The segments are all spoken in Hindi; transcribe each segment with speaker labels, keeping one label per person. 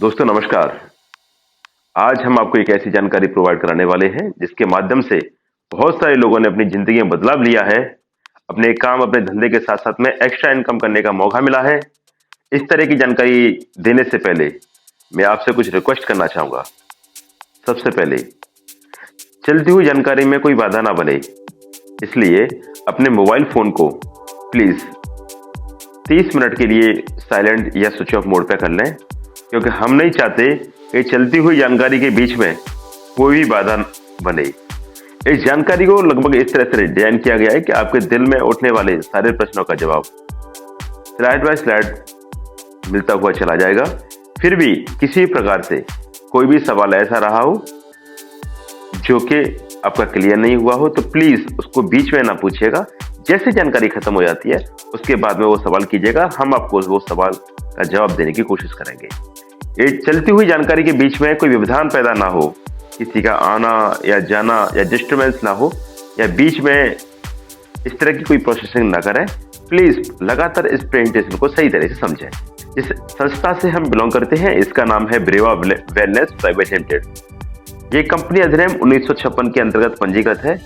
Speaker 1: दोस्तों नमस्कार। आज हम आपको एक ऐसी जानकारी प्रोवाइड कराने वाले हैं जिसके माध्यम से बहुत सारे लोगों ने अपनी जिंदगी में बदलाव लिया है। अपने काम अपने धंधे के साथ साथ में एक्स्ट्रा इनकम करने का मौका मिला है। इस तरह की जानकारी देने से पहले मैं आपसे कुछ रिक्वेस्ट करना चाहूंगा। सबसे पहले, चलती हुई जानकारी में कोई बाधा ना बने, इसलिए अपने मोबाइल फोन को प्लीज 30 मिनट के लिए साइलेंट या स्विच ऑफ मोड पे कर लें, क्योंकि हम नहीं चाहते कि चलती हुई जानकारी के बीच में कोई भी बाधा बने। इस जानकारी को लगभग इस तरह से डिजाइन किया गया है कि आपके दिल में उठने वाले सारे प्रश्नों का जवाब स्लाइड बाय स्लाइड मिलता हुआ चला जाएगा। फिर भी किसी प्रकार से कोई भी सवाल ऐसा रहा हो जो कि आपका क्लियर नहीं हुआ हो, तो प्लीज उसको बीच में ना पूछिएगा। जैसे जानकारी खत्म हो जाती है उसके बाद में वो सवाल कीजिएगा, हम आपको वो सवाल का जवाब देने की कोशिश करेंगे। ये चलती हुई जानकारी के बीच में कोई व्यवधान पैदा ना हो, किसी का आना या जाना या डिस्टर्बेंस ना हो, या बीच में इस तरह की कोई प्रोसेसिंग ना करें। प्लीज लगातार इस प्रेजेंटेशन को सही तरह से समझें। जिस संस्था से हम बिलोंग करते हैं इसका नाम है ब्रेवा वेलनेस प्राइवेट लिमिटेड। ये कंपनी अधिनियम 1956 के अंतर्गत पंजीकृत है।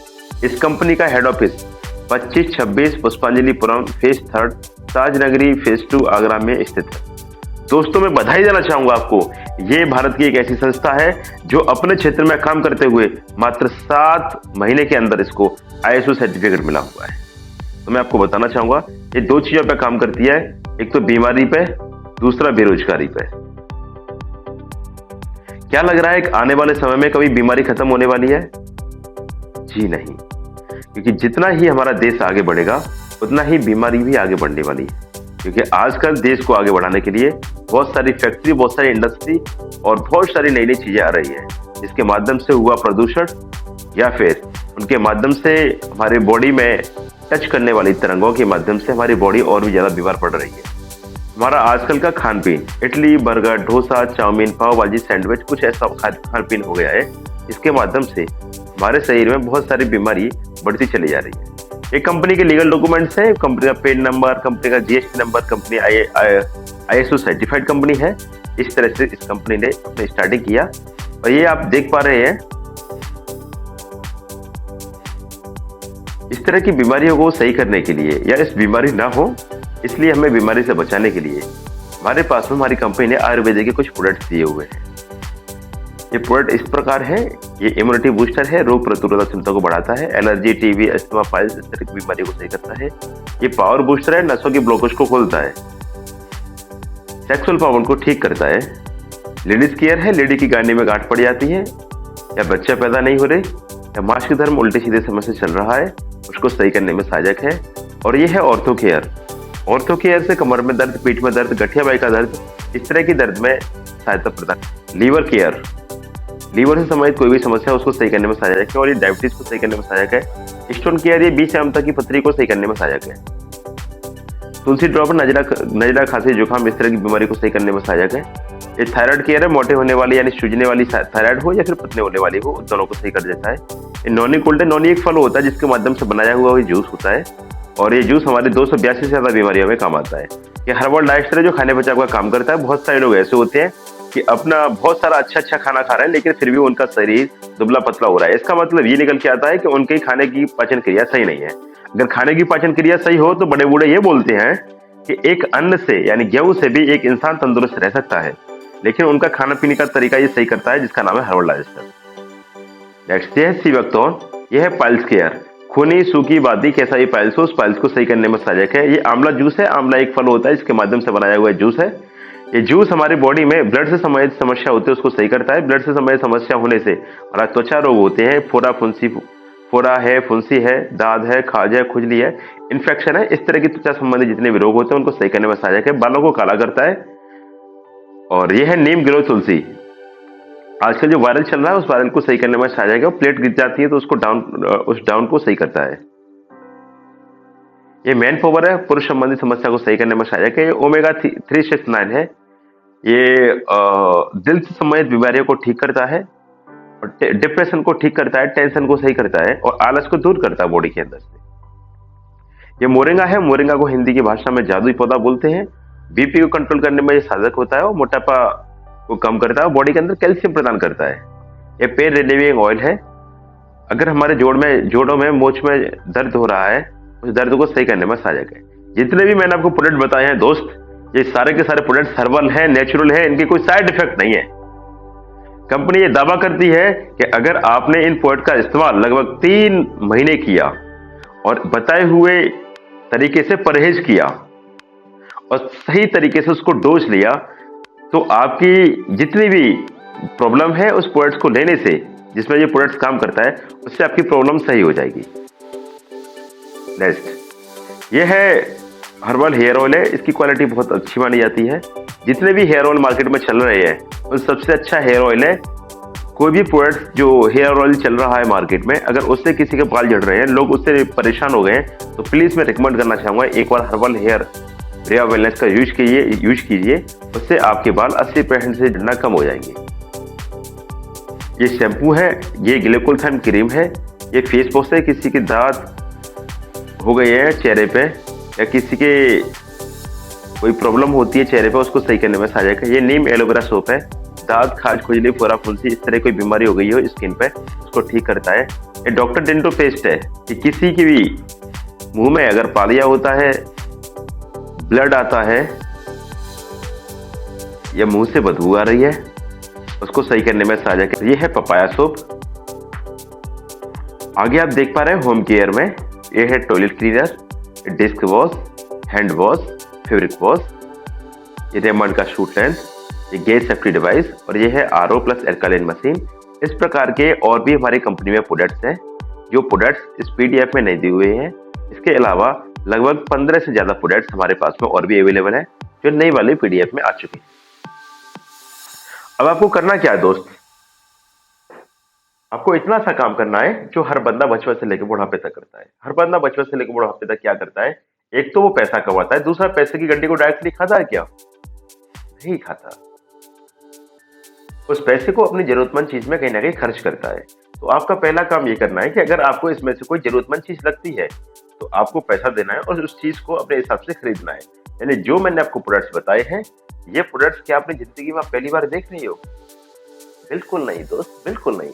Speaker 1: इस कंपनी का head office 2526 पुष्पांजलिपुरम phase 3 Tajnagari phase 2 Agra में स्थित है। दोस्तों मैं बधाई देना चाहूंगा आपको। ये भारत की एक ऐसी संस्था है जो अपने क्षेत्र में काम करते हुए मात्र 7 महीने के अंदर इसको ISO सर्टिफिकेट मिला हुआ है। तो मैं आपको बताना चाहूंगा ये 2 चीजों पे काम करती है, एक तो बीमारी पे, दूसरा बेरोजगारी पे। क्या लग रहा है कि आने वाले समय में कभी बीमारी खत्म होने वाली है? जी नहीं, क्योंकि जितना ही हमारा देश आगे बढ़ेगा उतना ही बीमारी भी आगे बढ़ने वाली है। क्योंकि आजकल देश को आगे बढ़ाने के लिए बहुत सारी फैक्ट्री, बहुत सारी इंडस्ट्री और बहुत सारी नई नई चीजें आ रही है, जिसके माध्यम से हुआ प्रदूषण या फिर उनके माध्यम से हमारे बॉडी में टच करने वाली तरंगों के माध्यम से हमारी बॉडी और भी ज्यादा बीमार पड़ रही है। हमारा आजकल का खान पीन, इडली, बर्गर, डोसा, चाउमीन, पाव भाजी, सैंडविच, कुछ ऐसा खान पीन हो गया है जिसके माध्यम से हमारे शरीर में बहुत सारी बीमारी बढ़ती चली जा रही है। ये कंपनी के लीगल डॉक्यूमेंट्स हैं, कंपनी का पेन नंबर, कंपनी का GST number, company ISO certified company है। इस तरह से इस कंपनी ने अपने स्टार्टिंग किया और ये आप देख पा रहे हैं। इस तरह की बीमारियों को सही करने के लिए या इस बीमारी ना हो इसलिए हमें बीमारी से बचाने के लिए हमारे पास में हमारी कंपनी ने आयुर्वेदिक के कुछ प्रोडक्ट्स दिए हुए हैं। ये प्रोडक्ट इस प्रकार है, ये इम्यूनिटी बूस्टर है, रोग प्रतिरोधक क्षमता को बढ़ाता है, एलर्जी, टीबी, अस्थमा, पाइल्स, इस तरह की बीमारियों को सही करता है। ये पावर बूस्टर है, नसों की ब्लॉकेज को खोलता है, सेक्सुअल पावर को ठीक करता है। लेडीज केयर है, लेडी की गांडी में गांठ पड़ जाती है या बच्चा पैदा नहीं हो रहे या मासिक धर्म उल्टे सीधे समय से चल रहा है, उसको सही करने में सहायक है। और ये है ऑर्थो केयर। ऑर्थो केयर से कमर में दर्द, पीठ में दर्द, गठिया बाई का दर्द, इस तरह की दर्द में सहायता प्रदान। लीवर केयर, लीवर से संबंधित कोई भी समस्या उसको सही करने में सहायक है और ये डायबिटीज को सही करने में सहायक है। स्टोन केयर, ये बीच आमता की पथरी को सही करने में सहायक है। तुलसी ड्रॉप, नजला, खांसी, जुकाम, इस तरह की बीमारी को सही करने में सहायक है। ये थायराइड केयर है, मोटे होने वाली यानी सूजने वाली थायराइड हो या फिर पतले होने वाली हो, दोनों को सही कर देता है। ये नॉनी कोल्ड है, नॉनी एक फल होता है जिसके माध्यम से बनाया हुआ जूस होता है और ये जूस हमारे 282 से ज्यादा बीमारियों में काम आता है। ये हर्बल डाइट जो खाने बचाव का काम करता है। बहुत सारे लोग ऐसे होते हैं कि अपना बहुत सारा अच्छा खाना खा रहे हैं लेकिन फिर भी उनका शरीर दुबला पतला हो रहा है। इसका मतलब ये निकल के आता है कि उनके खाने की पाचन क्रिया सही नहीं है। अगर खाने की पाचन क्रिया सही हो तो बड़े बूढ़े ये बोलते हैं कि एक अन्न से यानी गेहूं से भी एक इंसान तंदुरुस्त रह सकता है, लेकिन उनका खाना पीने का तरीका ये सही करता है, जिसका नाम है हर्बल डाइजेस्टर। नेक्स्ट ये है सीवक्तोन, ये है पाइल्स केयर। खूनी, सूखी, बादी, कैसा ये पाइल्स हो, उस पाइल्स को सही करने में सहायक है। ये आंवला जूस है, आंवला एक फल होता है इसके माध्यम से बनाया हुआ जूस है। ये जूस हमारी बॉडी में ब्लड से संबंधित समस्या होती है उसको सही करता है। ब्लड से संबंधित समस्या होने से हमारा त्वचा रोग होते हैं, फोड़ा है, फुंसी है, दाद है, खाज है, खुजली है, इन्फेक्शन है, इस तरह की त्वचा संबंधी जितने भी रोग होते हैं उनको सही करने में सहायक है। बालों को काला करता है। और यह है नीम, गिलोय, तुलसी। आजकल जो वायरल चल रहा है उस वायरल को सही करने में सहायक है। प्लेट गिर जाती है तो उस डाउन को सही करता है। ये मैन पावर है, पुरुष संबंधी समस्या को सही करने में सहायक है। ये ओमेगा 369 है, ये दिल से संबंधित बीमारियों को ठीक करता है और डिप्रेशन को ठीक करता है, टेंशन को सही करता है और आलस को दूर करता है बॉडी के अंदर से। ये मोरिंगा है, मोरिंगा को हिंदी की भाषा में जादुई पौधा बोलते हैं। बीपी को कंट्रोल करने में ये साधक होता है और मोटापा को कम करता है और बॉडी के अंदर कैल्शियम प्रदान करता है। ये पेन रिलीविंग ऑयल है। अगर हमारे जोड़ों में मोच में दर्द हो रहा है, उस दर्द को सही करने में सहायक है। जितने भी मैंने आपको प्रोडक्ट बताए हैं दोस्त, ये सारे के सारे प्रोडक्ट्स हर्बल हैं, नेचुरल हैं, इनके कोई साइड इफेक्ट नहीं है। कंपनी ये दावा करती है कि अगर आपने इन प्रोडक्ट का इस्तेमाल लगभग 3 महीने किया और बताए हुए तरीके से परहेज किया और सही तरीके से उसको डोज लिया, तो आपकी जितनी भी प्रॉब्लम है उस प्रोडक्ट्स को लेने से, जिसमें ये प्रोडक्ट्स काम करता है, उससे आपकी प्रॉब्लम सही हो जाएगी। नेक्स्ट, ये है हर्बल हेयर ऑयल है। इसकी क्वालिटी बहुत अच्छी मानी जाती है। जितने भी हेयर ऑयल मार्केट में चल रहे हैं, वो सबसे अच्छा हेयर ऑयल है। कोई भी प्रोडक्ट जो हेयर ऑयल चल रहा है मार्केट में, अगर उससे किसी के बाल झड़ रहे हैं, लोग उससे परेशान हो गए हैं, तो प्लीज मैं रिकमेंड करना चाहूंगा, एक बार हर्बल हेयर रिया वेलनेस का यूज कीजिए। उससे आपके बाल 80% से झड़ना कम हो जाएंगे। ये शैम्पू है, ये ग्लूकोथाइन क्रीम है, ये फेस वॉश है। किसी के दांत हो गए हैं चेहरे पे या किसी के कोई प्रॉब्लम होती है चेहरे पे, उसको सही करने में सहायक है। ये नीम एलोवेरा सोप है। दांत, खाज, खुजली, फोरा फुंसी, इस तरह कोई बीमारी हो गई हो स्किन पे, उसको ठीक करता है। ये डॉक्टर डेंटो पेस्ट है कि किसी की भी मुंह में अगर पालिया होता है, ब्लड आता है या मुंह से बदबू आ रही है, उसको सही करने में सहायक है। ये है पपाया सोप। आगे आप देख पा रहे हैं होम केयर में, ये है toilet cleaner, dish wash, hand wash, fabric wash, ये रेमंड का शूट लेंस, ये गैस सेफ्टी डिवाइस, और ये है आरओ प्लस एल्कालाइन मशीन। इस प्रकार के और भी हमारी कंपनी में प्रोडक्ट्स हैं, जो प्रोडक्ट्स इस पीडीएफ में नहीं दिए हुए हैं। इसके अलावा लगभग 15 से ज्यादा प्रोडक्ट्स हमारे पास में और भी अवेलेबल है, जो नई वाली पीडीएफ में आ चुके हैं। अब आपको करना क्या है दोस्त, आपको इतना सा काम करना है जो हर बंदा बचपन से लेकर बुढ़ापे तक करता है। हर बंदा बचपन से लेकर बुढ़ापे तक क्या करता है, एक तो वो पैसा कमाता है, दूसरा पैसे की गड्डी को डायरेक्टली खाता है क्या? नहीं खाता। उस पैसे को अपनी जरूरतमंद चीज में कहीं ना कहीं खर्च करता है। तो आपका पहला काम ये करना है कि अगर आपको इसमें से कोई जरूरतमंद चीज लगती है, तो आपको पैसा देना है और उस चीज को अपने हिसाब से खरीदना है। यानी जो मैंने आपको प्रोडक्ट्स बताए हैं, ये प्रोडक्ट्स क्या अपनी जिंदगी में आप पहली बार देख रही हो? बिल्कुल नहीं दोस्त, बिल्कुल नहीं।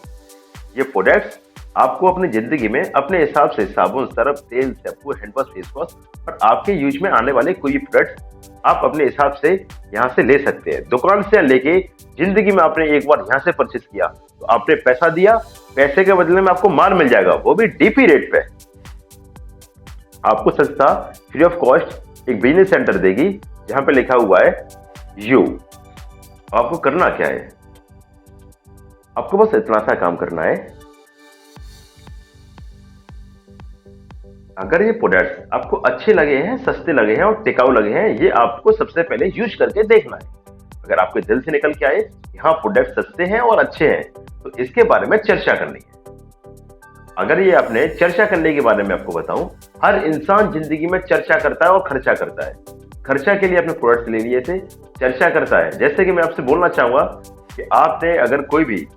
Speaker 1: ये प्रोडक्ट्स आपको अपनी जिंदगी में अपने हिसाब से साबुन, सरफ, तेल, shampoo, hand wash, face wash और आपके यूज में आने वाले कोई प्रोडक्ट्स आप अपने हिसाब से यहाँ से ले सकते हैं। दुकान से लेके जिंदगी में आपने एक बार यहाँ से परचेस किया, तो आपने पैसा दिया, पैसे के बदले में आपको माल मिल जाएगा, वो भी डीपी रेट पे। आपको संस्था फ्री ऑफ कॉस्ट एक बिजनेस सेंटर देगी, जहां पे लिखा हुआ है यू। आपको करना क्या है, आपको बस इतना सा काम करना है। अगर ये प्रोडक्ट्स आपको अच्छे लगे हैं, सस्ते लगे हैं और टिकाऊ लगे हैं, ये आपको सबसे पहले यूज करके देखना है। अगर आपके दिल से निकल के आए कि हाँ प्रोडक्ट सस्ते हैं और अच्छे हैं, तो इसके बारे में चर्चा करनी है। अगर ये आपने चर्चा करने के बारे में आपको बताऊं, हर इंसान जिंदगी में चर्चा करता है और खर्चा करता है। खर्चा के लिए आपने प्रोडक्ट्स ले लिए थे, चर्चा करता है। जैसे कि मैं आपसे बोलना चाहूंगा कि आपने अगर कोई भी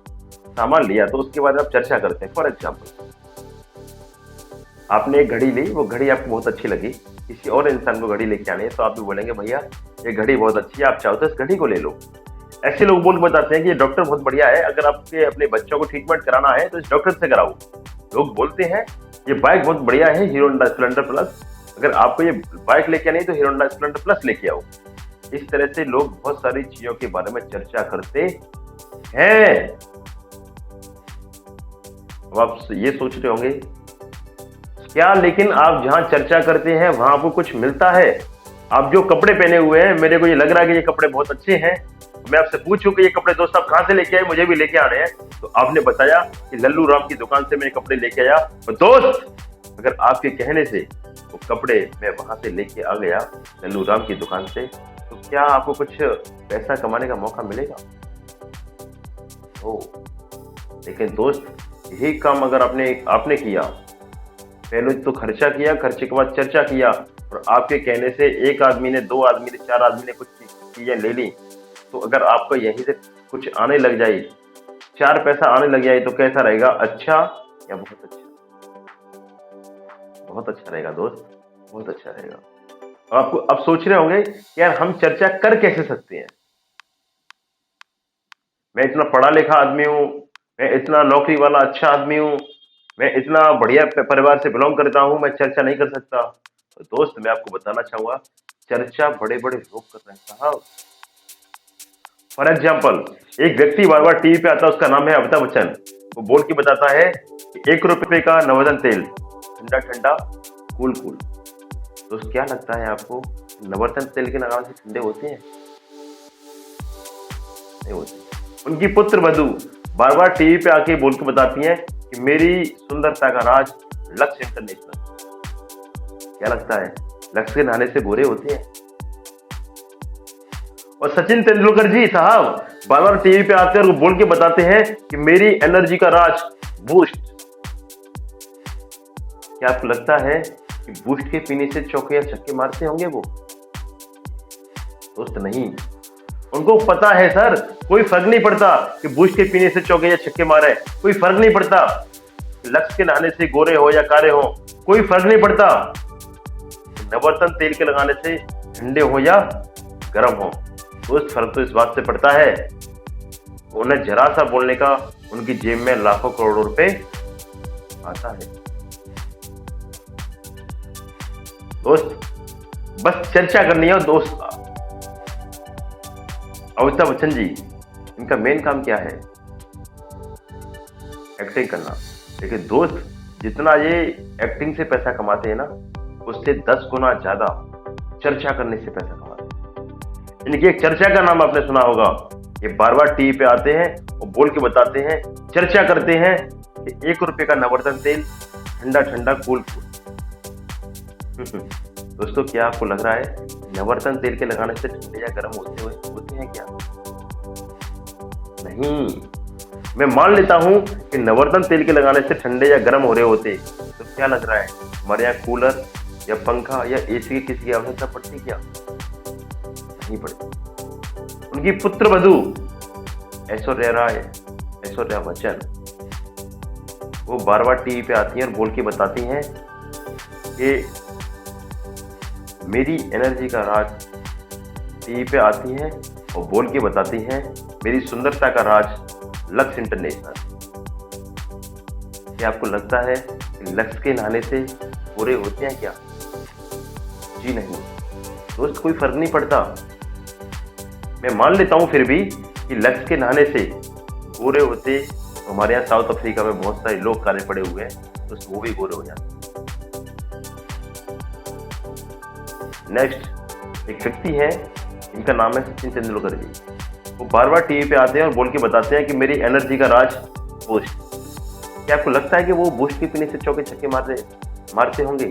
Speaker 1: सामान लिया तो उसके बाद आप चर्चा करते हैं। फॉर एग्जाम्पल, आपने एक घड़ी ली, वो घड़ी आपको बहुत अच्छी लगी, किसी और इंसान को घड़ी लेके आनी है, तो आप भी बोलेंगे भैया ये घड़ी बहुत अच्छी है, आप चाहो तो इस घड़ी को ले लो। ऐसे लोग बोल बताते हैं कि ये डॉक्टर बहुत बढ़िया है, अगर आपके अपने बच्चों को ट्रीटमेंट कराना है तो इस डॉक्टर से कराओ। लोग बोलते हैं ये बाइक बहुत बढ़िया है, हीरो होंडा स्प्लेंडर प्लस, अगर आपको ये बाइक लेके आनी है तो हीरो होंडा स्प्लेंडर प्लस लेके आओ। इस तरह से लोग बहुत सारी चीजों के बारे में चर्चा करते हैं। अब आप ये सोच रहे होंगे क्या, लेकिन आप जहां चर्चा करते हैं वहां आपको कुछ मिलता है? आप जो कपड़े पहने हुए हैं, मेरे को ये लग रहा है कि ये कपड़े बहुत अच्छे हैं। मैं आपसे पूछूं कि ये कपड़े दोस्त आप कहां से लेके आए, मुझे भी लेके आने हैं, तो आपने बताया कि लल्लू राम की दुकान से मैं कपड़े लेके आया। तो दोस्त, अगर आपके कहने से वो कपड़े मैं वहां से लेके आ गया लल्लू राम की दुकान से, तो क्या आपको कुछ पैसा कमाने का मौका मिलेगा? लेकिन दोस्त, यही काम अगर आपने किया, पहले तो खर्चा किया, खर्चे के बाद चर्चा किया, और आपके कहने से एक आदमी ने, 2 आदमी ने, 4 आदमी ने कुछ चीजें ले ली, तो अगर आपको यहीं से कुछ आने लग जाए, 4 पैसा आने लग जाए, तो कैसा रहेगा? अच्छा या बहुत अच्छा? बहुत अच्छा रहेगा दोस्त, बहुत अच्छा रहेगा। आपको अब सोच रहे होंगे यार हम चर्चा कर कैसे सकते हैं? मैं इतना पढ़ा लिखा आदमी हूँ, मैं इतना नौकरी वाला अच्छा आदमी हूँ, मैं इतना बढ़िया परिवार से बिलोंग करता हूँ, मैं चर्चा नहीं कर सकता। तो दोस्त मैं आपको बताना चाहूंगा, चर्चा बड़े बड़े लोग कर रहे हैं साहब। फॉर एग्जाम्पल, एक व्यक्ति बार बार टीवी पे आता है, उसका नाम है अमिताभ बच्चन। वो बोल के बताता है कि 1 रुपए का नवरत्न तेल, ठंडा ठंडा, कूल कूल। दोस्त क्या लगता है आपको, नवरत्न तेल के लगाने से ठंडे होते हैं? नहीं होते। उनकी पुत्र वधू बार बार टीवी पे आके बोल के बताती हैं कि मेरी सुंदरता का राज लक्स इंटरनेशनल। क्या लगता है, लक्स के नहाने से गोरे होते हैं? और सचिन तेंदुलकर जी साहब बार बार टीवी पे आते हैं और बोल के बताते हैं कि मेरी एनर्जी का राज बूस्ट। क्या आपको लगता है कि बूस्ट के पीने से चौके या छक्के मारते होंगे वो? दोस्त नहीं। उनको पता है सर, कोई फर्क नहीं पड़ता कि बूस्ट के पीने से चौके या छक्के मारे, कोई फर्क नहीं पड़ता। लक्स के नहाने से गोरे हो या कारे हो, कोई फर्क नहीं पड़ता। नवरत्न तेल के लगाने से ठंडे हो या गर्म हो, दोस्त फर्क तो इस बात से पड़ता है, उन्हें जरा सा बोलने का उनकी जेब में लाखों करोड़ों रुपए आता है। दोस्त बस चर्चा करनी है। दोस्त अमिताभ बच्चन जी, इनका मेन काम क्या है? एक्टिंग करना। लेकिन दोस्त जितना ये एक्टिंग से पैसा कमाते हैं ना, उससे 10 गुना ज्यादा चर्चा करने से पैसा कमाते हैं। इनकी एक चर्चा का नाम आपने सुना होगा। ये बार बार टीवी पे आते हैं और बोल के बताते हैं, चर्चा करते हैं कि 1 रुपए का नवरत्न तेल, ठंडा ठंडा कूल कूल। दोस्तों क्या आपको लग रहा है नवरत्न तेल के लगाने से ठंडे या गर्म होते हैं क्या? नहीं। मैं मान लेता हूं कि नवरत्न तेल के लगाने से ठंडे या गर्म हो रहे होते, तो क्या लग रहा है हमारे यहाँ कूलर या पंखा या एसी की किसी की आवश्यकता पड़ती क्या? नहीं पड़ती। उनकी पुत्र वधू ऐश्वर्या बच्चन, वो बार बार टीवी पे आती हैं और बोल के बताती हैं कि मेरी एनर्जी का राज, टीवी पे आती हैं और बोल के बताती हैं मेरी सुंदरता का राज लक्स इंटरनेशनल। क्या आपको लगता है कि लक्स के नहाने से गोरे होते हैं क्या? जी नहीं। दोस्त कोई फर्क नहीं पड़ता। मैं मान लेता हूं फिर भी कि लक्स के नहाने से गोरे होते। हमारे यहाँ साउथ अफ्रीका में बहुत सारे लोग काले पड़े हुए हैं, तो वो भी गोरे हो जाते। नेक्स्ट एक व्यक्ति है, इनका नाम है सचिन तेंदुलकर जी। वो बार बार टीवी पे आते हैं और बोल के बताते हैं कि मेरी एनर्जी का राज बूस्ट। क्या आपको लगता है कि वो बूस्ट के पीने से चौके छक्के मारते होंगे?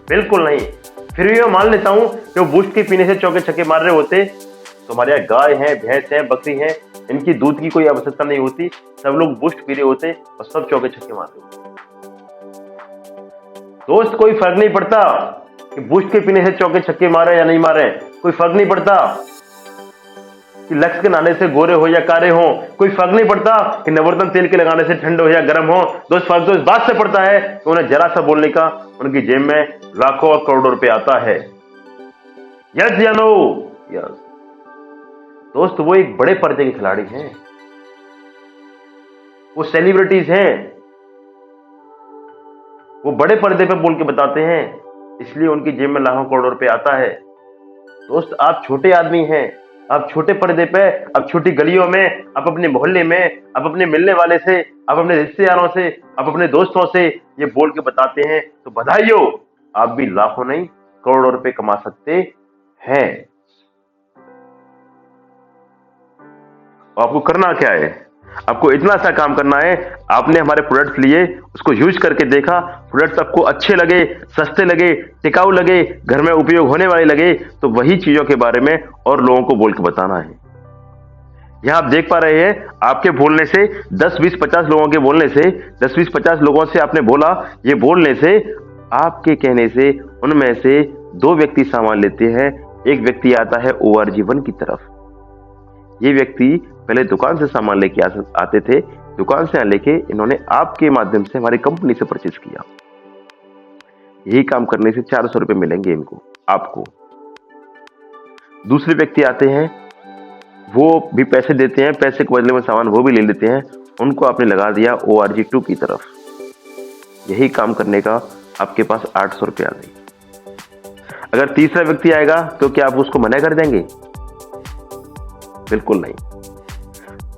Speaker 1: बिल्कुल नहीं। फिर भी मैं मान लेता हूं कि वो बूस्ट के पीने से चौके छक्के मार रहे होते, तो हमारे यहाँ गाय है, भैंस है, बकरी है, इनकी दूध की कोई आवश्यकता नहीं होती। सब लोग बूस्ट पी रहे होते और सब चौके छक्के मार रहे होते। दोस्त कोई फर्क नहीं पड़ता कि बूस्ट के पीने से चौके छक्के मारे या नहीं मारे, कोई फर्क नहीं पड़ता कि लक्स के नहाने से गोरे हो या कारे हो, कोई फर्क नहीं पड़ता कि नवरत्न तेल के लगाने से ठंडे हो या गर्म हो। दोस्त फर्क तो इस बात से पड़ता है कि उन्हें जरा सा बोलने का उनकी जेब में लाखों और करोड़ों रुपए आता है। यस या नो? यस। दोस्त वो एक बड़े पर्दे के खिलाड़ी हैं, वो सेलिब्रिटीज हैं, वो बड़े पर्दे पे बोल के बताते हैं, इसलिए उनकी जेब में लाखों करोड़ों रुपए आता है। दोस्त आप छोटे आदमी हैं, आप छोटे पर्दे पे, आप छोटी गलियों में, आप अपने मोहल्ले में, आप अपने मिलने वाले से, आप अपने रिश्तेदारों से, आप अपने दोस्तों से ये बोल के बताते हैं, तो बधाई हो, आप भी लाखों नहीं करोड़ों रुपए कमा सकते हैं। आपको करना क्या है? आपको इतना सा काम करना है, आपने हमारे प्रोडक्ट्स लिए, उसको यूज करके देखा, प्रोडक्ट्स आपको अच्छे लगे, सस्ते लगे, टिकाऊ लगे, घर में उपयोग होने वाले लगे, तो वही चीजों के बारे में और लोगों को बोल के बताना है। यहां आप देख पा रहे हैं, आपके बोलने से 10, 20, 50 लोगों के बोलने से, 10, 20, 50 लोगों से आपने बोला, ये बोलने से, आपके कहने से उनमें से 2 व्यक्ति सामान लेते हैं, एक व्यक्ति आता है ORG1 की तरफ। ये व्यक्ति पहले दुकान से सामान लेके आते थे, दुकान से लेके इन्होंने आपके माध्यम से हमारी कंपनी से परचेज किया। यही काम करने से 400 रुपए मिलेंगे इनको, आपको। दूसरे व्यक्ति आते हैं, वो भी पैसे देते हैं, पैसे के बदले में सामान वो भी ले लेते हैं, उनको आपने लगा दिया ORG2 की तरफ। यही काम करने का आपके पास 800 रुपये आ गई। अगर तीसरा व्यक्ति आएगा तो क्या आप उसको मना कर देंगे? बिल्कुल नहीं।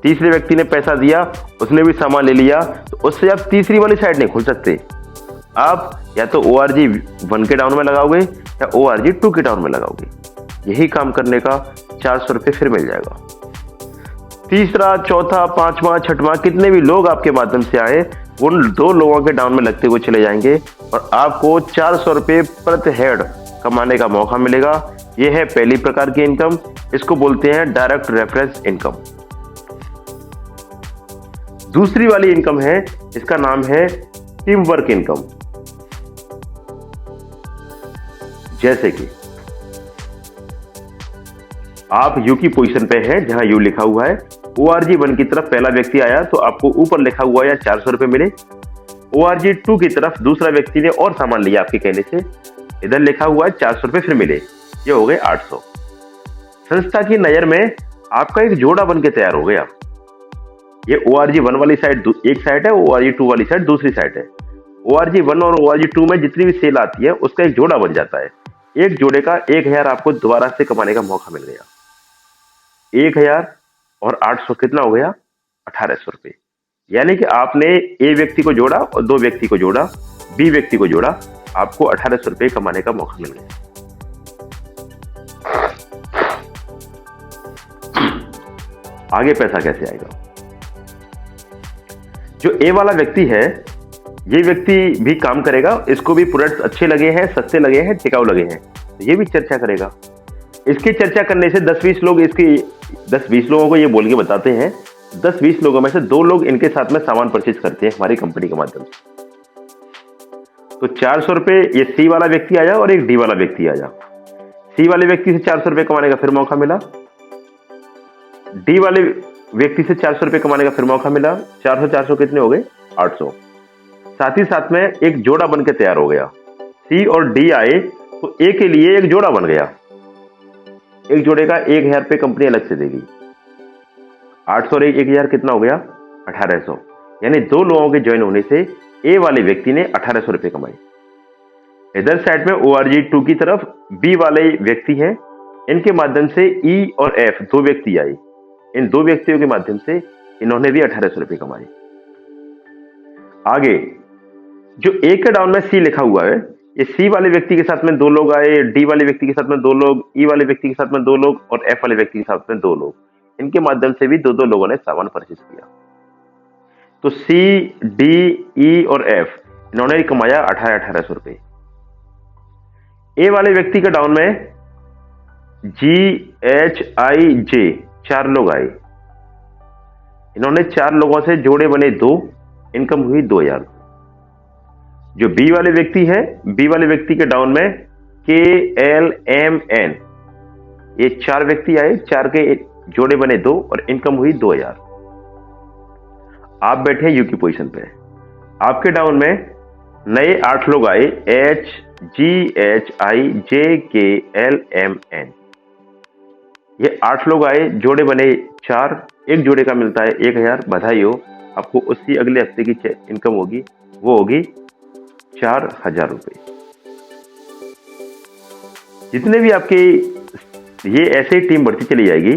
Speaker 1: तीसरे व्यक्ति ने पैसा दिया, उसने भी सामान ले लिया, तो उससे आप तीसरी वाली साइड नहीं खोल सकते। आप या तो ORG1 के डाउन में लगाओगे या ORG2 के डाउन में लगाओगे। यही काम करने का 400 रुपये फिर मिल जाएगा। तीसरा, चौथा, पांचवा, छठवां कितने भी लोग आपके माध्यम से आए, उन 2 लोगों के डाउन में लगते हुए चले जाएंगे और आपको 400 रुपये प्रति हेड कमाने का मौका मिलेगा। यह है पहली प्रकार की इनकम, इसको बोलते हैं डायरेक्ट रेफरेंस इनकम। दूसरी वाली इनकम है, इसका नाम है टीम वर्क इनकम। जैसे कि आप यू की पोजीशन पे हैं, जहां यू लिखा हुआ है, ORG1 की तरफ पहला व्यक्ति आया तो आपको ऊपर लिखा हुआ या 400 रुपये मिले। ORG2 की तरफ दूसरा व्यक्ति ने और सामान लिया आपके कहने से, इधर लिखा हुआ है 400 रुपये फिर मिले, ये हो गए 800। संस्था की नजर में आपका एक जोड़ा बन के तैयार हो गया। ये ORG1 वाली साइड एक साइड है, ORG2 वाली साइड दूसरी साइड है। ORG1 और ORG2 में जितनी भी सेल आती है उसका एक जोड़ा बन जाता है। एक जोड़े का 1000 आपको दोबारा से कमाने का मौका मिल गया। 1000 और 800 कितना हो गया? 1800 रुपये। यानी कि आपने A व्यक्ति को जोड़ा और 2 व्यक्ति को जोड़ा, B व्यक्ति को जोड़ा, आपको 1800 रुपये कमाने का मौका मिल गया। आगे पैसा कैसे आएगा? जो A वाला व्यक्ति है, ये व्यक्ति भी काम करेगा, इसको भी प्रोडक्ट्स अच्छे लगे हैं, सस्ते लगे हैं, टिकाऊ लगे हैं, ये भी चर्चा करेगा। इसकी चर्चा करने से 10-20 लोग 10-20 लोगों को ये बोल के बताते हैं, 10-20 लोगों में से 2 लोग इनके साथ में सामान परचेज करते हैं हमारी कंपनी के माध्यम से। तो 400 रुपये ये C वाला व्यक्ति आया और एक D वाला व्यक्ति आया। C वाले व्यक्ति से 400 रुपये कमाने का फिर मौका मिला, D वाले व्यक्ति से 400 रुपये कमाने का फिर मौका मिला। 400 कितने हो गए? 800। साथ ही साथ में एक जोड़ा बन के तैयार हो गया। C और D आए तो A के लिए एक जोड़ा बन गया। एक जोड़े का 1000 रुपये कंपनी अलग से देगी। 800 और 1000 कितना हो गया? 1800। यानी 2 लोगों के ज्वाइन होने से A वाले व्यक्ति ने 1800 रुपये कमाए। इधर साइड में ORG2 की तरफ B वाले व्यक्ति हैं, इनके माध्यम से E और F 2 व्यक्ति आए। इन 2 व्यक्तियों के माध्यम से इन्होंने भी 1800 रुपये कमाए। आगे जो A के डाउन में C लिखा हुआ है, ये C वाले व्यक्ति के साथ में 2 लोग आए, D वाले व्यक्ति के साथ में 2 लोग, E वाले व्यक्ति के साथ में 2 लोग और F वाले व्यक्ति के साथ में 2 लोग। इनके माध्यम से भी 2-2 लोगों ने सामान परचेज किया। तो C, D, E और F इन्होंने कमाया 1800 रुपये। A वाले व्यक्ति के डाउन में G, H, I, J 4 लोग आए। इन्होंने 4 लोगों से जोड़े बने 2, इनकम हुई 2000। जो B वाले व्यक्ति है, B वाले व्यक्ति के डाउन में K, L, M, N ये 4 व्यक्ति आए, 4 के जोड़े बने 2 और इनकम हुई 2000। आप बैठे U की पोजीशन पे, आपके डाउन में नए 8 लोग आए, H, G, H, I, J, K, L, M, N ये 8 लोग आए, जोड़े बने 4, एक जोड़े का मिलता है 1000। बधाई हो, आपको उसी अगले हफ्ते की इनकम होगी, वो होगी 4000 रुपये। जितने भी आपके ये ऐसे टीम बढ़ती चली जाएगी,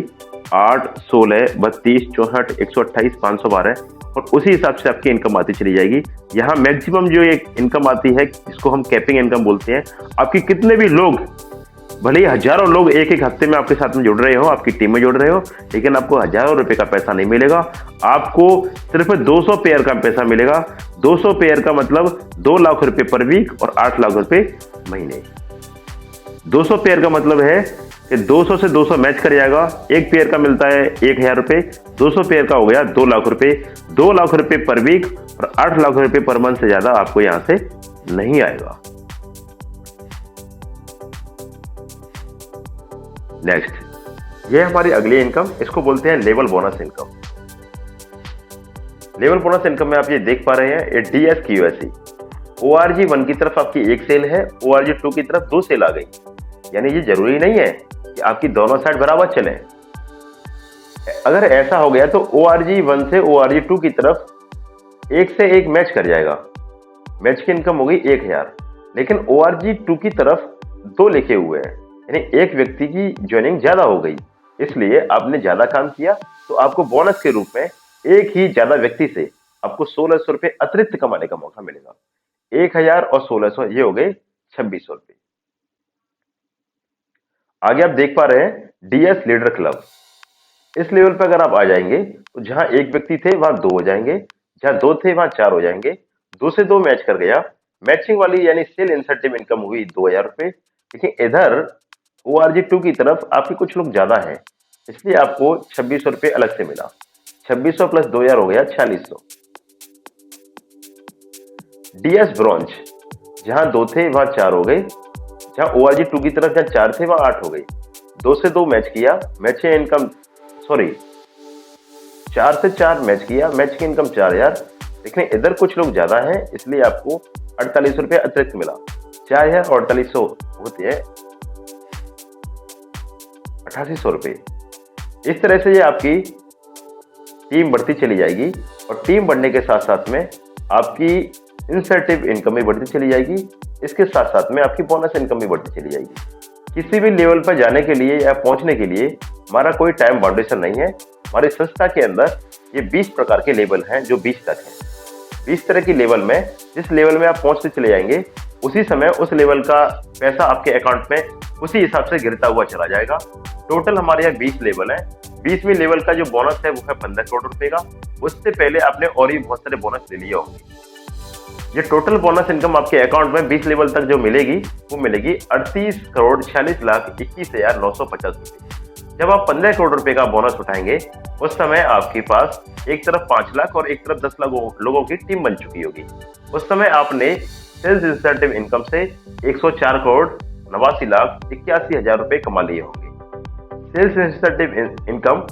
Speaker 1: 8, 16, 32, 64, 128, 512 और उसी हिसाब से आपकी इनकम आती चली जाएगी। यहाँ मैक्सिमम जो एक इनकम आती है, जिसको हम कैपिंग इनकम बोलते हैं, आपकी कितने भी लोग, भले ही हजारों लोग एक हफ्ते में आपके साथ में जुड़ रहे हो, आपकी टीम में जुड़ रहे हो, लेकिन आपको हजारों रुपए का पैसा नहीं मिलेगा। आपको सिर्फ 200 पेयर का पैसा मिलेगा। 200 पेयर का मतलब 2 लाख रुपए पर वीक और 8 लाख रुपए महीने। 200 पेयर का मतलब है कि 200 से 200 मैच कर जाएगा। एक पेयर का मिलता है 1000 रुपए, 200 पेयर का हो गया 2 लाख रुपए। 2 लाख रुपए पर वीक और 8 लाख रुपए पर मंथ से ज्यादा आपको यहां से नहीं आएगा। नेक्स्ट, ये हमारी अगली इनकम, इसको बोलते हैं level bonus income. Level bonus income में आप ये देख पा रहे हैं, ये DSQSE ORG1 की तरफ आपकी एक सेल है, ORG2 की तरफ 2 सेल आ गई। यानी ये जरूरी नहीं है कि आपकी दोनों साइड बराबर चले। अगर ऐसा हो गया तो ORG1 से ORG2 की तरफ एक से एक मैच कर जाएगा। मैच की इनकम हो गई 1000, लेकिन ORG2 की तरफ 2 लिखे हुए हैं, यानी एक व्यक्ति की ज्वाइनिंग ज्यादा हो गई, इसलिए आपने ज्यादा काम किया तो आपको बोनस के रूप में एक ही ज्यादा व्यक्ति से आपको 1600 रुपए अतिरिक्त कमाने का मौका मिलेगा। 1000 और 1600 ये हो गए 2600 रुपए। आगे आप देख पा रहे हैं DS लीडर क्लब। इस लेवल पर अगर आप आ जाएंगे तो जहां एक व्यक्ति थे वहां 2 हो जाएंगे, जहां 2 थे वहां 4 हो जाएंगे। 2 से 2 मैच कर गया, मैचिंग वाली यानी सेल इंसेंटिव इनकम हुई 2000 रुपए। लेकिन इधर ORG2 की तरफ आपके कुछ लोग ज्यादा हैं, इसलिए आपको 2600 रुपए अलग से मिला। 2600 प्लस 2000 हो गया 4600। DS ब्रॉन्ज, जहां 2 थे वहां 4 हो गए, जहां ORG2 की तरफ जहां 4 थे वहां 8 हो गई। 2 से 2 मैच किया, मैच इनकम सॉरी 4 से 4 मैच किया, मैच की इनकम 4000। लेकिन इधर कुछ लोग ज्यादा हैं, इसलिए आपको 48 रुपए अतिरिक्त मिला। 4000 और 4800 होते हैं 8800 रुपए। इस तरह से ये आपकी टीम बढ़ती चली जाएगी और टीम बढ़ने के साथ साथ में आपकी इंसेंटिव इनकम भी बढ़ती चली जाएगी। इसके साथ साथ में आपकी बोनस इनकम भी बढ़ती चली जाएगी। किसी भी लेवल पर जाने के लिए या पहुंचने के लिए हमारा कोई टाइम बाउंडेशन नहीं है। हमारी संस्था के अंदर ये 20 प्रकार के लेवल हैं जो 20 तक हैं। 20 तरह की लेवल में जिस लेवल में आप पहुंचते चले जाएंगे उसी समय उस लेवल का पैसा आपके अकाउंट में उसी हिसाब से गिरता हुआ चला जाएगा। टोटल हमारे यहाँ 20 लेवल है। 20वीं लेवल का जो बोनस है वो है 15 करोड़ रुपए का। उससे पहले आपने और भी बहुत सारे बोनस ले लिए होंगे। ये टोटल बोनस इनकम आपके अकाउंट में 20 लेवल तक जो मिलेगी वो मिलेगी 38,46,21,950 रुपए। जब आप 15 करोड़ रुपए का बोनस उठाएंगे उस समय आपके पास एक तरफ 5 लाख और एक तरफ 10 लाख लोगों की टीम बन चुकी होगी। उस समय आपने सेल्स इंसेंटिव इनकम से 104 करोड़ 89,81,000 रुपए कमा लिए होंगे। सेल्स इंसेंटिव इनकम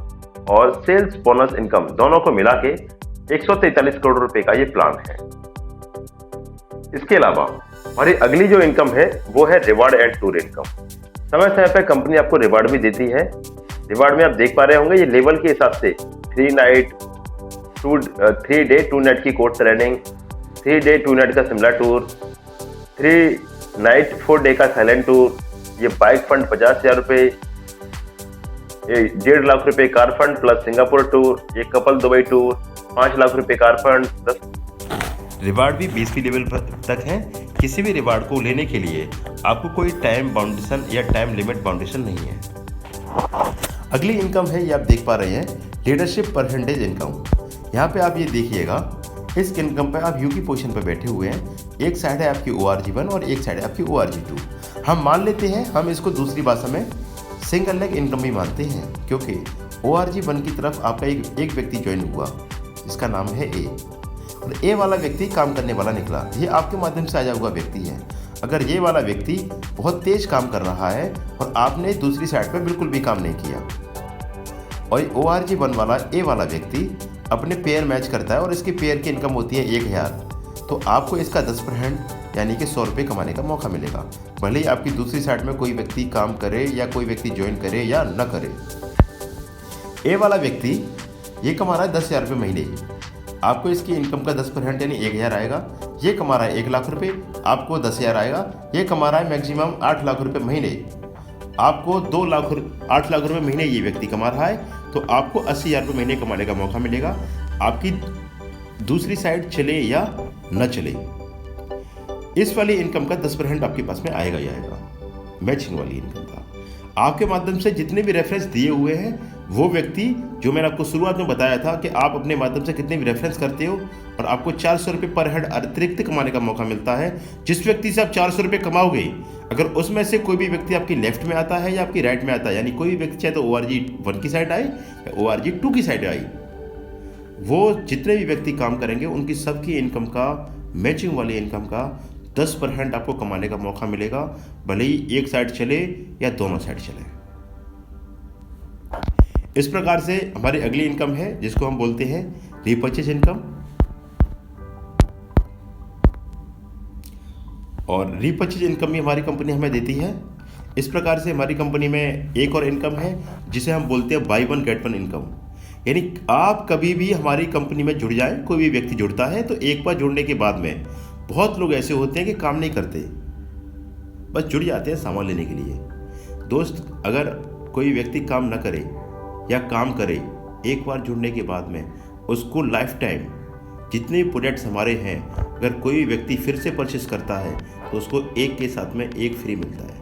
Speaker 1: और सेल्स बोनस इनकम दोनों को मिला के 143 करोड़ रुपए का ये प्लान है। इसके अलावा हमारी अगली जो इनकम है वो है रिवार्ड एंड टूर इनकम। समय समय पर कंपनी आपको रिवार्ड भी देती है। रिवार्ड में आप देख पा रहे होंगे ये लेवल के हिसाब से 3 डे 2 नाइट की कोर्स ट्रेनिंग, 3 डे 2 नाइट का शिमला टूर, 3 नाइट 4 डे का थाईलैंड टूर, ये बाइक फंड 50,000 रुपए, ये 1.5 लाख रुपए car fund plus Singapore tour, ये कपल दुबई टूर, 5 लाख रुपए कार फंड।
Speaker 2: रिवार्ड भी 20वीं लेवल तक है। किसी भी रिवार्ड को लेने के लिए आपको कोई टाइम बाउंडेशन या टाइम लिमिट बाउंडेशन नहीं है। अगली इनकम है ये आप देख पा रहे हैं लीडरशिप परसेंटेज इनकम। यहाँ पे आप ये देखिएगा, इस इनकम पे आप यू की पोजीशन पे बैठे हुए हैं। एक साइड है आपकी ORG1 और एक साइड है आपकी ORG2। हम मान लेते हैं, हम इसको दूसरी भाषा में सिंगल लेग इनकम भी मानते हैं, क्योंकि ORG1 की तरफ आपका एक व्यक्ति ज्वाइन हुआ जिसका नाम है ए, और ए वाला व्यक्ति काम करने वाला निकला। ये आपके माध्यम से आया हुआ व्यक्ति है। अगर ये वाला व्यक्ति बहुत तेज काम कर रहा है और आपने दूसरी साइड पे बिल्कुल भी काम नहीं किया और ORG1 वाला ए वाला व्यक्ति अपने पेयर मैच करता है और इसकी पेयर की इनकम होती है 1000, तो आपको इसका 10% यानी कि 100 रुपये कमाने का मौका मिलेगा, भले ही आपकी दूसरी साइड में कोई व्यक्ति काम करे या कोई व्यक्ति ज्वाइन करे या न करे। ए वाला व्यक्ति ये कमा रहा है 10,000 रुपये महीने, आपको इसकी इनकम का 10% यानी 1000 आएगा। ये कमा रहा है 1 लाख रुपए, आपको 10,000 आएगा। ये कमा रहा है मैक्सिमम 8 लाख रुपए महीने, आपको 8 लाख रुपए महीने ये व्यक्ति कमा रहा है, तो आपको 80,000 रुपये महीने कमाने का मौका मिलेगा। आपकी दूसरी साइड चले या न चले, इस वाली इनकम का 10% आपके पास में आएगा ही आएगा, मैचिंग वाली इनकम का। आपके माध्यम से जितने भी रेफरेंस दिए हुए हैं वो व्यक्ति, जो मैंने आपको शुरुआत में बताया था कि आप अपने माध्यम से कितने भी रेफरेंस करते हो और आपको 400 रुपये पर हेड अतिरिक्त कमाने का मौका मिलता है। जिस व्यक्ति से आप 400 रुपये कमाओगे, अगर उसमें से कोई भी व्यक्ति आपकी लेफ्ट में आता है या आपकी राइट में आता है, यानी कोई भी व्यक्ति चाहे तो ORG1 की साइड आए या ORG2 की साइड आई, वो जितने भी व्यक्ति काम करेंगे उनकी सबकी इनकम का, मैचिंग वाली इनकम का 10% आपको कमाने का मौका मिलेगा, भले ही एक साइड चले या दोनों साइड चले। इस प्रकार से हमारी अगली इनकम है जिसको हम बोलते हैं रीपर्चेज इनकम। और रीपर्चेज इनकम भी हमारी कंपनी हमें देती है। इस प्रकार से हमारी कंपनी में एक और इनकम है जिसे हम बोलते हैं by one get one income. यानी आप कभी भी हमारी कंपनी में जुड़ जाएं, कोई भी व्यक्ति जुड़ता है तो एक बार जुड़ने के बाद में बहुत लोग ऐसे होते हैं कि काम नहीं करते, बस जुड़ जाते हैं सामान लेने के लिए। दोस्त, अगर कोई व्यक्ति काम ना करे या काम करे, एक बार जुड़ने के बाद में उसको लाइफ टाइम जितने प्रोडक्ट्स हमारे हैं, अगर कोई व्यक्ति फिर से परचेस करता है तो उसको एक के साथ में एक फ्री मिलता है।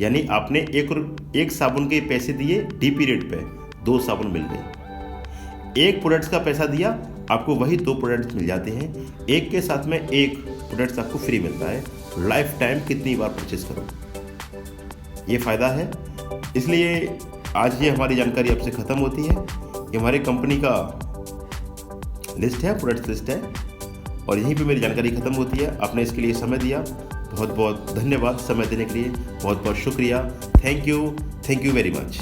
Speaker 2: यानी आपने एक साबुन के पैसे दिए, डीपी रेट पे 2 साबुन मिल गए। एक प्रोडक्ट्स का पैसा दिया, आपको वही 2 प्रोडक्ट्स मिल जाते हैं। एक के साथ में एक प्रोडक्ट्स आपको फ्री मिलता है। लाइफ टाइम कितनी बार परचेस करो, ये फ़ायदा है। इसलिए आज ये हमारी जानकारी आपसे ख़त्म होती है। ये हमारी कंपनी का लिस्ट है, प्रोडक्ट्स लिस्ट है, और यहीं पे मेरी जानकारी ख़त्म होती है। आपने इसके लिए समय दिया, बहुत बहुत धन्यवाद। समय देने के लिए बहुत बहुत शुक्रिया। Thank you very much.